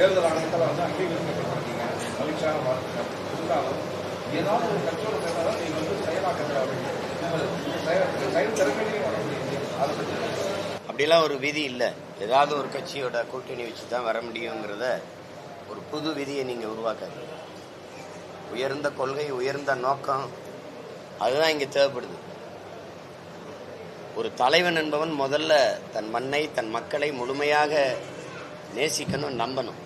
தேர்தல் ஆணையத்தில் வந்து அங்கீகரிக்கப்பட்டிருக்கீங்க. மகிழ்ச்சியான வாழ்த்துக்கள். இருந்தாலும் ஏதாவது ஒரு கட்சியோட சேர்ந்தாலும் நீங்கள் வந்து செயலாக்கத்தை செயல் திறமையிலையும் வர முடியுது. அதை பற்றி அப்படிலாம் ஒரு விதி இல்லை. ஏதாவது ஒரு கட்சியோட கூட்டணி வச்சு தான் வர முடியுங்கிறத ஒரு புது விதியை நீங்கள் உருவாக்காது. உயர்ந்த கொள்கை, உயர்ந்த நோக்கம், அதுதான் இங்கே தேவைப்படுது. ஒரு தலைவன் என்பவன் முதல்ல தன் மண்ணை, தன் மக்களை முழுமையாக நேசிக்கணும், நம்பணும்.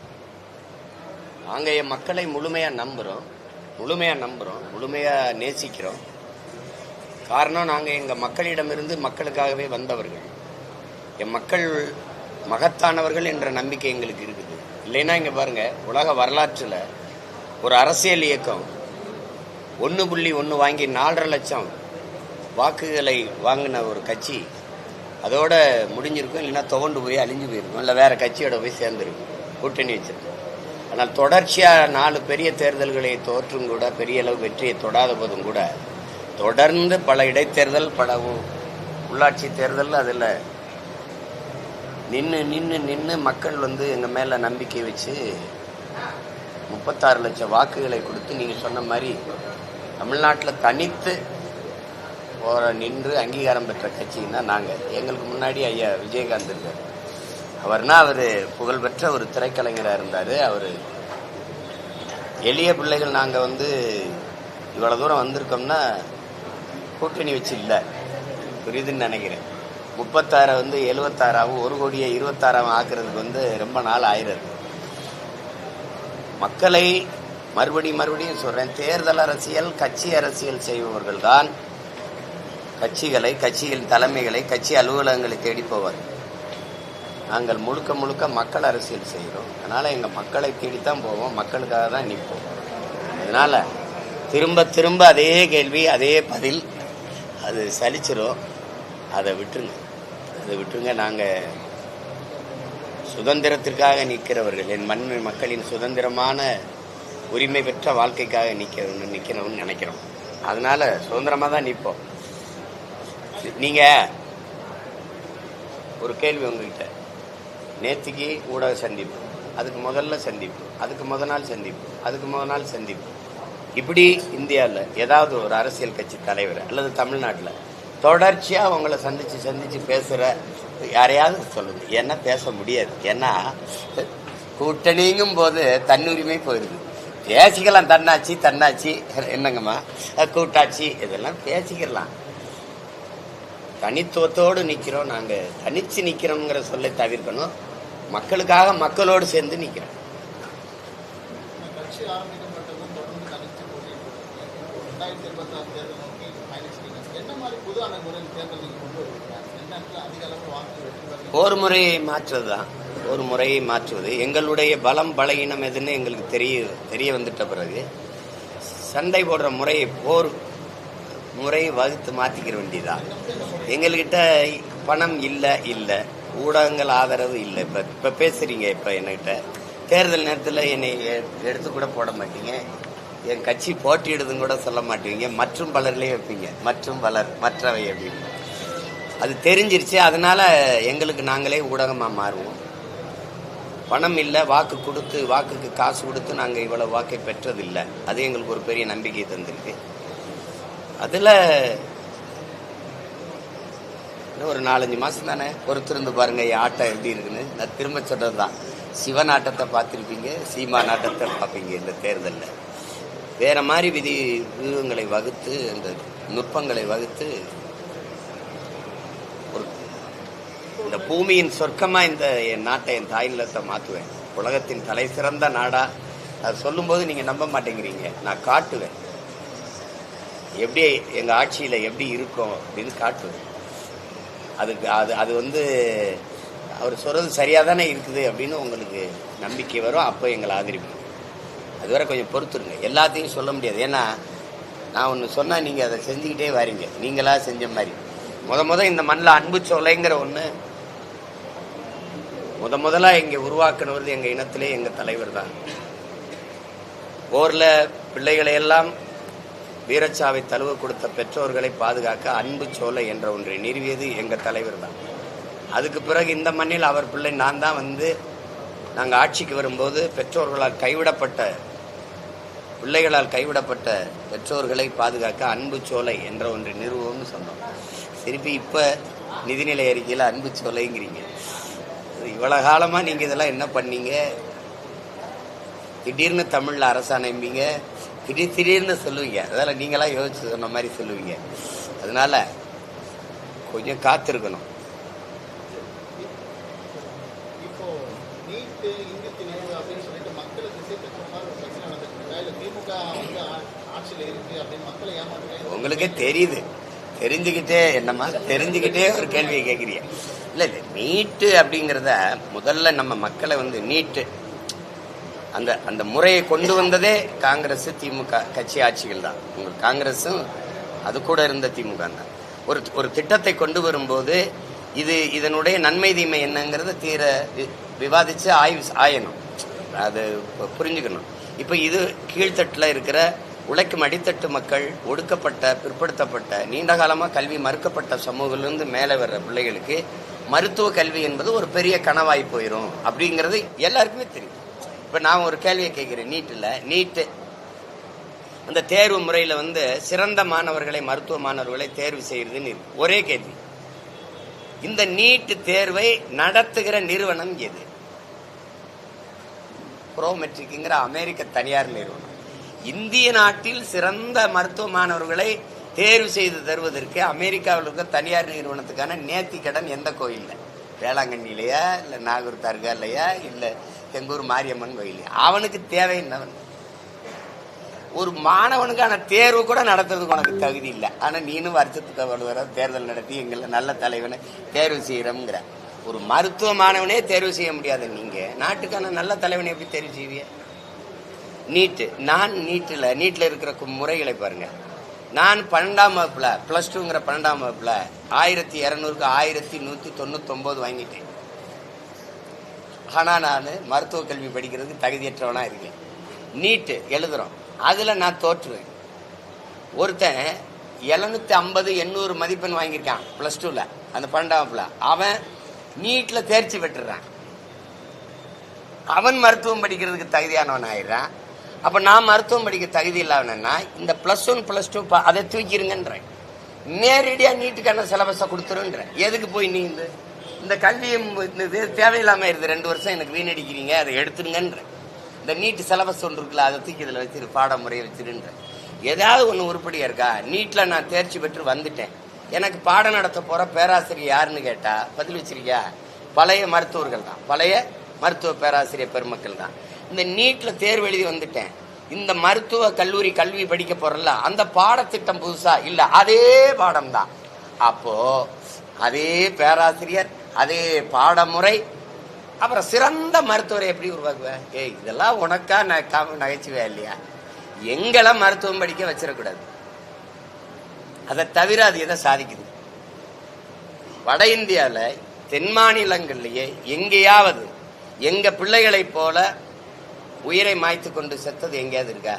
நாங்கள் என் மக்களை முழுமையாக நம்புகிறோம், முழுமையாக நேசிக்கிறோம். காரணம், நாங்கள் எங்கள் மக்களிடமிருந்து மக்களுக்காகவே வந்தவர்கள். என் மக்கள் மகத்தானவர்கள் என்ற நம்பிக்கை எங்களுக்கு இருக்குது. இல்லைன்னா இங்கே பாருங்கள், உலக வரலாற்றில் ஒரு அரசியல் இயக்கம் 1.1 வாங்கி 4.5 லட்சம் வாக்குகளை வாங்கின ஒரு கட்சி அதோட முடிஞ்சிருக்கும். இல்லைன்னா துவண்டு போய் அழிஞ்சு போயிருக்கும், இல்லை வேற கட்சியோட போய் சேர்ந்துருக்கும், கூட்டணி வச்சிருக்கும். ஆனால் தொடர்ச்சியாக 4 பெரிய தேர்தல்களை தோற்றும் கூட பெரிய அளவு வெற்றியை தொடாத போதும் கூட தொடர்ந்து பல இடைத்தேர்தல், பல உள்ளாட்சி தேர்தல், அதில் நின்று மக்கள் வந்து எங்கள் மேலே நம்பிக்கை வச்சு 36 லட்சம் வாக்குகளை கொடுத்து நீங்கள் சொன்ன மாதிரி தமிழ்நாட்டில் தனித்து நின்று அங்கீகாரம் பெற்ற கட்சின்னா நாங்கள். எங்களுக்கு முன்னாடி ஐயா விஜயகாந்த் இருக்கார். அவர் புகழ்பெற்ற ஒரு திரைக்கலைஞராக இருந்தார். அவர் எளிய பிள்ளைகள் நாங்கள் வந்து இவ்வளோ தூரம் வந்திருக்கோம்னா கூட்டணி வச்சு இல்லை, புரியுதுன்னு நினைக்கிறேன். 36 வந்து 76ஆகவும் 1 கோடியை 26ஆகவும் ஆக்குறதுக்கு வந்து ரொம்ப நாள் ஆயிடுது. மக்களை மறுபடியும் சொல்றேன், தேர்தல் அரசியல், கட்சி அரசியல் செய்பவர்கள் தான் கட்சிகளின் தலைமைகளை, கட்சி அலுவலகங்களை தேடி போவார். நாங்கள் முழுக்க மக்கள் அரசியல் செய்கிறோம். அதனால எங்கள் மக்களை தேடித்தான் போவோம், மக்களுக்காக தான் நிற்போம். அதனால திரும்ப அதே கேள்வி, அதே பதில், அது சலிச்சிரும். அதை விட்டுருங்க. நாங்கள் சுதந்திரத்திற்காக நிற்கிறவர்கள், என் மக்களின் சுதந்திரமான உரிமை பெற்ற வாழ்க்கைக்காக நிற்கணும்னு நினைக்கிறோம். அதனால சுதந்திரமாக தான் நிற்போம். நீங்கள் ஒரு கேள்வி உங்ககிட்ட, நேற்றுக்கு ஊடக சந்திப்பு, அதுக்கு முதல்ல சந்திப்பு, அதுக்கு முத நாள் சந்திப்பு, இப்படி இந்தியாவில் ஏதாவது ஒரு அரசியல் கட்சி தலைவர் அல்லது தமிழ்நாட்டில் தொடர்ச்சியாக அவங்கள சந்திச்சு பேசுகிற யாரையாவது சொல்லுங்க. ஏன்னா பேச முடியாது. ஏன்னா கூட்டணிங்கும் போது தன்னுரிமை போயிடுது. பேசிக்கலாம், தன்னாட்சி என்னங்கம்மா, கூட்டாட்சி, இதெல்லாம் பேசிக்கலாம். தனித்துவத்தோடு நிற்கிறோம். நாங்கள் தனிச்சு நிற்கிறோங்கிற சொல்லை தவிர்க்கணும். மக்களுக்காக மக்களோடு சேர்ந்து நிற்கிறோம். ஒரு முறையை மாற்றுவது எங்களுடைய பலம் பலகீனம் எதுன்னு எங்களுக்கு தெரிய வந்துட்ட பிறகு சண்டை போடுற போர் முறையை வகுத்து மாற்றிக்கிற வேண்டியதான். எங்கள்கிட்ட பணம் இல்லை, ஊடகங்கள் ஆதரவு இல்லை. இப்போ பேசுறீங்க, இப்போ என்கிட்ட தேர்தல் நேரத்தில் என்னை எடுத்து கூட போட மாட்டீங்க, என் கட்சி போட்டியிடுதுன்னு கூட சொல்ல மாட்டீங்க, மற்றும் பலர்லேயே வைப்பீங்க, மற்றவை அப்படின்னு. அது தெரிஞ்சிருச்சு. அதனால எங்களுக்கு நாங்களே ஊடகமாக மாறுவோம். பணம் இல்லை, வாக்குக்கு காசு கொடுத்து நாங்கள் இவ்வளவு வாக்கை பெற்றதில்லை. அது எங்களுக்கு ஒரு பெரிய நம்பிக்கை தந்திருக்கு. அதில் இன்னும் ஒரு 4-5 மாதம் தானே பொறுத்திருந்து பாருங்க என் ஆட்டம் எப்படி இருக்குன்னு. நான் திரும்ப சொல்றது தான், சிவன் ஆட்டத்தை பார்த்துருப்பீங்க, சீமான் ஆட்டத்தை பார்ப்பீங்க. இந்த தேர்தலில் வேற மாதிரி வியூகங்களை வகுத்து, அந்த நுட்பங்களை வகுத்து இந்த பூமியின் சொர்க்கமா இந்த என் நாட்டை, என் தாய் நிலத்தை மாற்றுவேன். உலகத்தின் தலை சிறந்த நாடா. அது சொல்லும்போது நீங்க நம்ப மாட்டேங்கிறீங்க. நான் காட்டுவேன், எப்படி எங்க ஆட்சியில எப்படி இருக்கும் அப்படின்னு காட்டுவேன். அது வந்து அவர் சொல்றது சரியா தானே இருக்குது அப்படின்னு உங்களுக்கு நம்பிக்கை வரும். அப்போ எங்களை ஆதரிப்பீங்க. அதுவரை கொஞ்சம் பொறுத்துருங்க. எல்லாத்தையும் சொல்ல முடியாது. ஏன்னா நான் ஒன்று சொன்னா நீங்க அதை செஞ்சுக்கிட்டே வரீங்க. நீங்களா செஞ்ச மாதிரி முத இந்த மண்ணில் அன்பு சோலைங்கிற ஒன்று முதலா இங்க உருவாக்குனது எங்க இனத்திலே எங்க தலைவர் தான். போர்ல பிள்ளைகளை எல்லாம் வீரச்சாவை தழுவ கொடுத்த பெற்றோர்களை பாதுகாக்க அன்பு சோலை என்ற ஒன்றை நிறுவியது எங்க தலைவர் தான். அதுக்கு பிறகு இந்த மண்ணில் அவர் பிள்ளை நான் தான் வந்து நாங்கள் ஆட்சிக்கு வரும்போது பெற்றோர்களால் கைவிடப்பட்ட பிள்ளைகளால் கைவிடப்பட்ட பெற்றோர்களை பாதுகாக்க அன்பு சோலை என்ற ஒன்று நிறுவனம்னு சொன்னோம். திருப்பி இப்போ நிதிநிலை அறிக்கையில் அன்பு சோலைங்கிறீங்க. இவ்வளோ காலமாக நீங்கள் இதெல்லாம் என்ன பண்ணீங்க? திடீர்னு தமிழில் அரசாணைம்பீங்க, திடீர்னு சொல்லுவீங்க. அதெல்லாம் நீங்களாம் யோசிச்சு சொன்ன மாதிரி சொல்லுவீங்க. அதனால கொஞ்சம் காத்திருக்கணும். உங்களுக்கே தெரியுது, தெரிஞ்சுக்கிட்டே ஒரு கேள்வியை கேட்குறீங்க. இல்லை இல்லை, நீட்டு அப்படிங்கிறத முதல்ல நம்ம மக்களை நீட்டு அந்த அந்த முறையை கொண்டு வந்ததே காங்கிரஸ் திமுக கட்சி ஆட்சிகள் தான். உங்களுக்கு காங்கிரஸும் அது கூட இருந்த திமுக தான். ஒரு திட்டத்தை கொண்டு வரும்போது இதனுடைய நன்மை தீமை என்னங்கிறத தீர விவாதிச்சு ஆயணும், அது புரிஞ்சுக்கணும். இப்போ இது கீழ்த்தட்டில் இருக்கிற உழைக்கும் அடித்தட்டு மக்கள், ஒடுக்கப்பட்ட பிற்படுத்தப்பட்ட நீண்ட காலமாக கல்வி மறுக்கப்பட்ட சமூகத்திலிருந்து மேலே வர்ற பிள்ளைகளுக்கு மருத்துவ கல்வி என்பது ஒரு பெரிய கனவாய் போயிடும் அப்படிங்கிறது எல்லாருக்குமே தெரியும். இப்போ நான் ஒரு கேள்வியை கேட்குறேன். நீட்டு அந்த தேர்வு முறையில் சிறந்த மாணவர்களை, மருத்துவ மாணவர்களை தேர்வு செய்யறதுன்னு இருக்கு. ஒரே கேள்வி, இந்த நீட்டு தேர்வை நடத்துகிற நிறுவனம் எது? ப்ரோமெட்ரிக்ங்கிற அமெரிக்க தனியார் நிறுவனம். இந்திய நாட்டில் சிறந்த மருத்துவ மாணவர்களை தேர்வு செய்து தருவதற்கு அமெரிக்காவில் இருக்க தனியார் நிறுவனத்துக்கான நேர்த்தி கடன் எந்த கோயில்ல? வேளாங்கண்ணிலையா, இல்லை நாகூர் தர்காலையா, இல்லை எங்கூர் மாரியம்மன் கோயிலையா? அவனுக்கு தேவை என்னவன்? ஒரு மாணவனுக்கான தேர்வு கூட நடத்துறதுக்கு உனக்கு தகுதி இல்லை. ஆனால் நீனும் வருஷத்துக்கு வர தேர்தல் நடத்தி எங்களை நல்ல தலைவனை தேர்வு செய்யறோம்ங்கிற. ஒரு மருத்துவ மாணவனே தேர்வு செய்ய முடியாது. நீங்க நாட்டுக்கான நல்ல தலைவனை எப்படி தேர்வு செய்வீங்க? நீட்டில் இருக்கிற முறைகளை பாருங்க. நான் 12ஆம் வகுப்புல +2ங்கிற 12ஆம் வகுப்புல 1200க்கு 1199 வாங்கிட்டேன். ஆனா நான் மருத்துவ கல்வி படிக்கிறதுக்கு தகுதியற்றவனா இருக்கேன். நீட்டு எழுதுறோம், அதுல நான் தோற்றுவேன். ஒருத்தன் 750 800 மதிப்பெண் வாங்கியிருக்கான் +2ல, அந்த 12ஆம் வகுப்புல. அவன் நீட்ல தேர்ச்சி பெற்றுறான். அவன் மருத்துவம் படிக்கிறதுக்கு தகுதியானவன் ஆயிடுறான். அப்ப நான் மருத்துவம் படிக்க தகுதி இல்லாதவனா இந்த +1 +2 அதை தூக்கிருங்கன்றேன். நேரடியா நீட்டுக்கான சிலபஸை கொடுத்துருன்ற. எதுக்கு போய் நீ இந்த கல்வியை தேவையில்லாம இருது 2 வருஷம் எனக்கு வீணடிக்கிறீங்க, அதை எடுத்துருங்கன்ற. இந்த நீட்டு சிலபஸ் ஒன்று இருக்குல்ல, அதை தூக்கி இதில் வச்சிரு, பாடமுறையை வச்சிருன்ற. ஏதாவது ஒன்று உருப்படியா இருக்கா? நீட்ல நான் தேர்ச்சி பெற்று வந்துட்டேன். எனக்கு பாடம் நடத்த போற பேராசிரியர் யாருன்னு கேட்டா பதில் வச்சிருக்கியா? பழைய மருத்துவர்கள் தான், பழைய மருத்துவ பேராசிரியர் பெருமக்கள் தான். இந்த நீட்ல தேர்வு எழுதி வந்துட்டேன். இந்த மருத்துவ கல்லூரி கல்வி படிக்க போறல, அந்த பாடத்திட்டம் புதுசா இல்ல, அதே பாடம் தான். அப்போ அதே பேராசிரியர், அதே பாடமுறை, அப்புறம் சிறந்த மருத்துவரை எப்படி உருவாக்குவேன்? இதெல்லாம் உனக்கா நகைச்சுவே இல்லையா? எங்களை மருத்துவம் படிக்க வச்சிடக்கூடாது. அதை தவிர அது எதை சாதிக்குது? வட இந்தியாவில் தென் மாநிலங்கள்லயே எங்கேயாவது எங்க பிள்ளைகளை போல உயிரை மாய்த்து கொண்டு செத்தது எங்கேயாவது இருக்கா?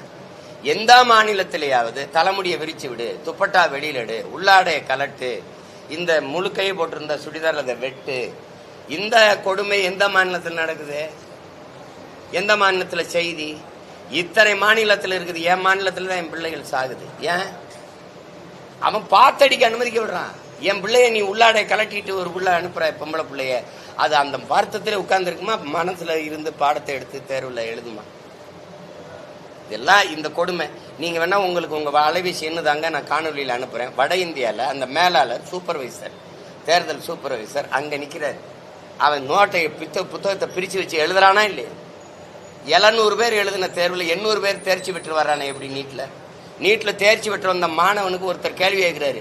எந்த மாநிலத்திலேயாவது தலைமுடியை விரிச்சு விடு, துப்பட்டா வெளியில எடு, உள்ளாடைய கலட்டு, இந்த முழுக்கையை போட்டிருந்த சுடிதார் அதை வெட்டு, இந்த கொடுமை எந்த மாநிலத்தில் நடக்குது? எந்த மாநிலத்தில் செய்தி? இத்தனை மாநிலத்தில் இருக்குது. என் மாநிலத்தில் தான் என் பிள்ளைகள் சாகுது. ஏன்? அவன் பார்த்தடிக்க அனுமதிக்க விடுறான். என் பிள்ளைய நீ உள்ளாடைய கலட்டிட்டு ஒரு பிள்ளை அனுப்புற, பொம்பளை பிள்ளைய, அது அந்த வருத்தத்திலே உட்கார்ந்து இருக்குமா? மனசுல இருந்து பாடத்தை எடுத்து தேர்வுல எழுதுமா? இதெல்லாம் இந்த கொடுமை. நீங்க வேணா உங்களுக்கு உங்க அலைபேசி என்னதாங்க நான் காணொலியில் அனுப்புறேன். வட இந்தியால அந்த மேலாளர் சூப்பர்வைசர், தேர்தல் சூப்பர்வைசர் அங்க நிக்கிறாரு. அவன் நோட்டை புத்தகத்தை பிரிச்சு வச்சு எழுதுறானா இல்லையா? 700 பேர் எழுதின தேர்வுல 800 பேர் தேர்ச்சி பெற்று வர்றானே. எப்படி நீட்ல தேர்ச்சி பெற்று வந்த மாணவனுக்கு ஒருத்தர் கேள்வி கேட்கிறாரு,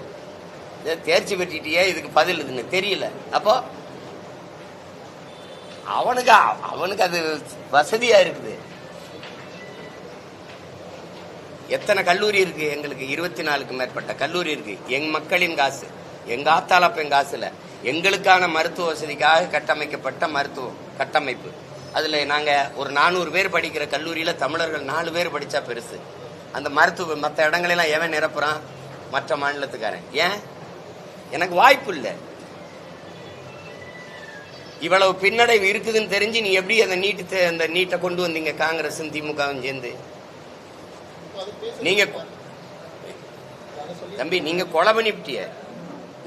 தேர்ச்சி பெற்றிட்டியே, இதுக்கு பதில் இதுன்னு தெரியல. அப்போ அவனுக்கு அது வசதியா இருக்குது. எத்தனை கல்லூரி இருக்கு? எங்களுக்கு 24க்கும் மேற்பட்ட கல்லூரி இருக்கு. எங்க மக்களின் காசு, எங்க ஆத்தாளப்பெண் காசுல எங்களுக்கான மருத்துவ வசதிக்காக கட்டமைக்கப்பட்ட மருத்துவ கட்டமைப்பு. அதுல நாங்க ஒரு 400 பேர் படிக்கிற கல்லூரியில தமிழர்கள் 4 பேர் படிச்சா பெருசு. அந்த மருத்துவ மற்ற இடங்களெல்லாம் எவன் நிரப்புறான்? மற்ற மாநிலத்துக்காரன். ஏன்? எனக்கு வாய்ப்பு இல்லை. இவ்வளவு பின்னடைவு இருக்குதுன்னு தெரிஞ்சு நீ எப்படி அந்த நீட்டை கொண்டு வந்தீங்க? காங்கிரஸ் திமுகவும் சேர்ந்து நீங்க தம்பி நீங்க கொலை பண்ணிவிட்டிய.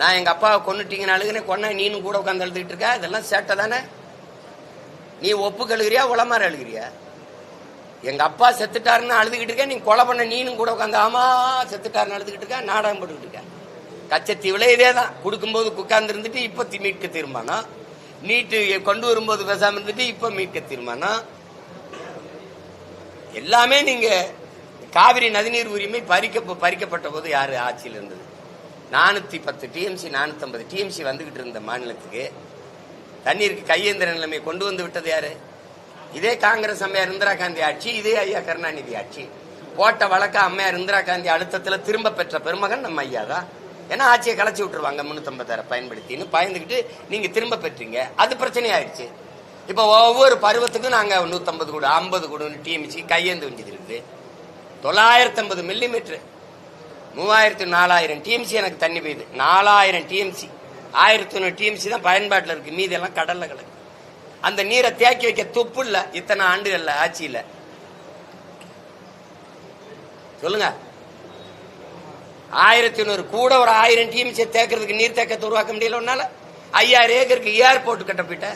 நான் எங்க அப்பாவை கொன்னுட்டீங்கன்னு அழுகுனே, கொன்ன நீனும் கூட உட்காந்து அழுதுகிட்டு இருக்க. இதெல்லாம் சேட்டை தானே? நீ ஒப்பு கழுகிறியா உளமாற அழுகிறியா? எங்க அப்பா செத்துட்டாருன்னு அழுதுகிட்டு இருக்க, நீ கொலை பண்ண நீனும் கூட உட்காந்து ஆமா செத்துட்டாருன்னு அழுதுகிட்டு இருக்க, நாடகம் போட்டுக்கிட்டு இருக்க. கச்சத்தீவுல இதே தான். கொடுக்கும்போது உட்கார்ந்து இருந்துட்டு இப்ப மீட்க தீர்மானம், நீட்டு கொண்டு வரும்போது பேசாம இருந்துட்டு இப்ப மீட்க தீர்மானம். எல்லாமே நீங்க காவிரி நதிநீர் உரிமை பறிக்கப்பட்ட போது யாரு ஆட்சியில் இருந்தது? 410 டிஎம்சி 450 டிஎம்சி வந்துகிட்டு இருந்த மாநிலத்துக்கு தண்ணீருக்கு கையேந்திர நிலைமை கொண்டு வந்து விட்டது யாரு? இதே காங்கிரஸ் அம்மையார் இந்திரா காந்தி ஆட்சி, இதே ஐயா கருணாநிதி ஆட்சி. போட்ட வழக்க அம்மையார் இந்திரா காந்தி அழுத்தத்துல திரும்ப பெற்ற பெருமகன் நம்ம ஐயா தான். ஏன்னா ஆட்சியை கலைச்சி விட்டுருவாங்க 356 பயன்படுத்தின்னு பயந்துகிட்டு நீங்க திரும்ப பெற்றீங்க. அது பிரச்சனை ஆயிடுச்சு. இப்ப ஒவ்வொரு பருவத்துக்கும் நாங்க 150 கூட 50 கூட டிஎம்சி கையேந்து வேண்டியது இருக்குது. 950 மில்லிமீட்டர் 3000-4000 டிஎம்சி எனக்கு தண்ணி பெய்யுது. 4000 டிஎம்சி 1100 டிஎம்சி தான் பயன்பாட்டில் இருக்கு. மீதி எல்லாம் கடல்ல கிடக்கு. அந்த நீரை தேக்கி வைக்க துப்பு இல்ல. இத்தனை ஆண்டுகள்ல ஆட்சியில சொல்லுங்க. 1100 கூட ஒரு 1000 டிஎம்சி தேக்கிறதுக்கு நீர் தேக்கத்தை உருவாக்க முடியல. ஒன்னால 5000 ஏக்கருக்கு ஏர்போர்ட் கட்ட போயிட்ட.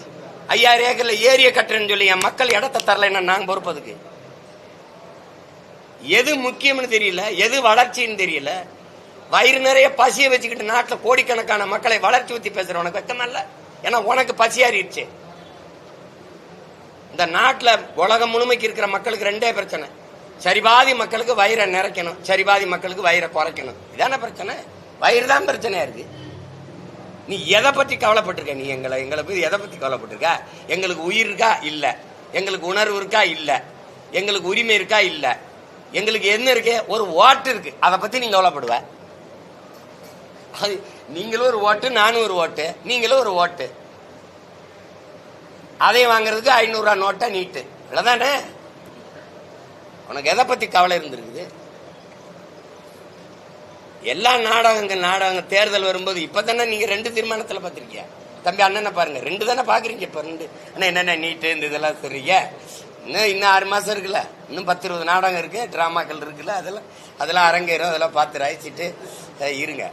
5000 ஏக்கர்ல ஏரிய கட்டுறேன்னு சொல்லி என் மக்கள் இடத்தை தரலைன்னா நாங்க பொறுப்பதுக்கு. எது முக்கியம்னு தெரியல, எது வளர்ச்சின்னு தெரியல. வயிறு நிறைய பசியை வச்சுக்கிட்டு நாட்டில் கோடிக்கணக்கான மக்களை வளர்ச்சி ஊத்தி பேசுற உனக்கு வெக்கமல்ல? ஏன்னா உனக்கு பசியாறிடுச்சு. இந்த நாட்டில் உலகம் முழுமைக்கு இருக்கிற மக்களுக்கு 2 பிரச்சனை. சரிபாதி மக்களுக்கு வயிறை நிறைக்கணும், சரிபாதி மக்களுக்கு வயிறை குறைக்கணும். இதான பிரச்சனை? வயிறு தான் பிரச்சனையா இருக்கு. நீ எதை பத்தி கவலைப்பட்டிருக்க? நீ எங்களை போய் எதை பத்தி கவலைப்பட்டிருக்க? எங்களுக்கு உயிர் இருக்கா? இல்ல. எங்களுக்கு உணர்வு இருக்கா? இல்ல. எங்களுக்கு உரிமை இருக்கா? இல்ல. எங்களுக்கு என்ன இருக்கு? ஒரு ஓட்டு இருக்கு. அதை பத்தி நீங்க கவலைப்படுவ? நீங்களும் ஒரு ஓட்டு, நானும் ஒரு ஓட்டு, நீங்களும் ஒரு ஓட்டு. அதை வாங்குறதுக்கு 500 ரூபா நோட்டை நீட்டு. இல்லதானே? உனக்கு எதை பத்தி கவலை இருந்திருக்குது? எல்லா நாடகங்கள் தேர்தல் வரும்போது இப்பதானே நீங்க 2 தீர்மானத்துல பாத்திருக்கிய. தம்பி அண்ணனை பாருங்க, 2 தானே பாக்குறீங்க. இப்ப 2 அண்ணா என்னென்ன நீட்டு இந்த இதெல்லாம் சொல்றீங்க. இன்னும் 6 மாசம் இருக்குல்ல, இன்னும் 10-20 நாடகம் இருக்கு, டிராமாக்கள் இருக்குல்ல, அதெல்லாம் அரங்கேறும். அதெல்லாம் பார்த்து ரசிச்சுட்டு இருங்க.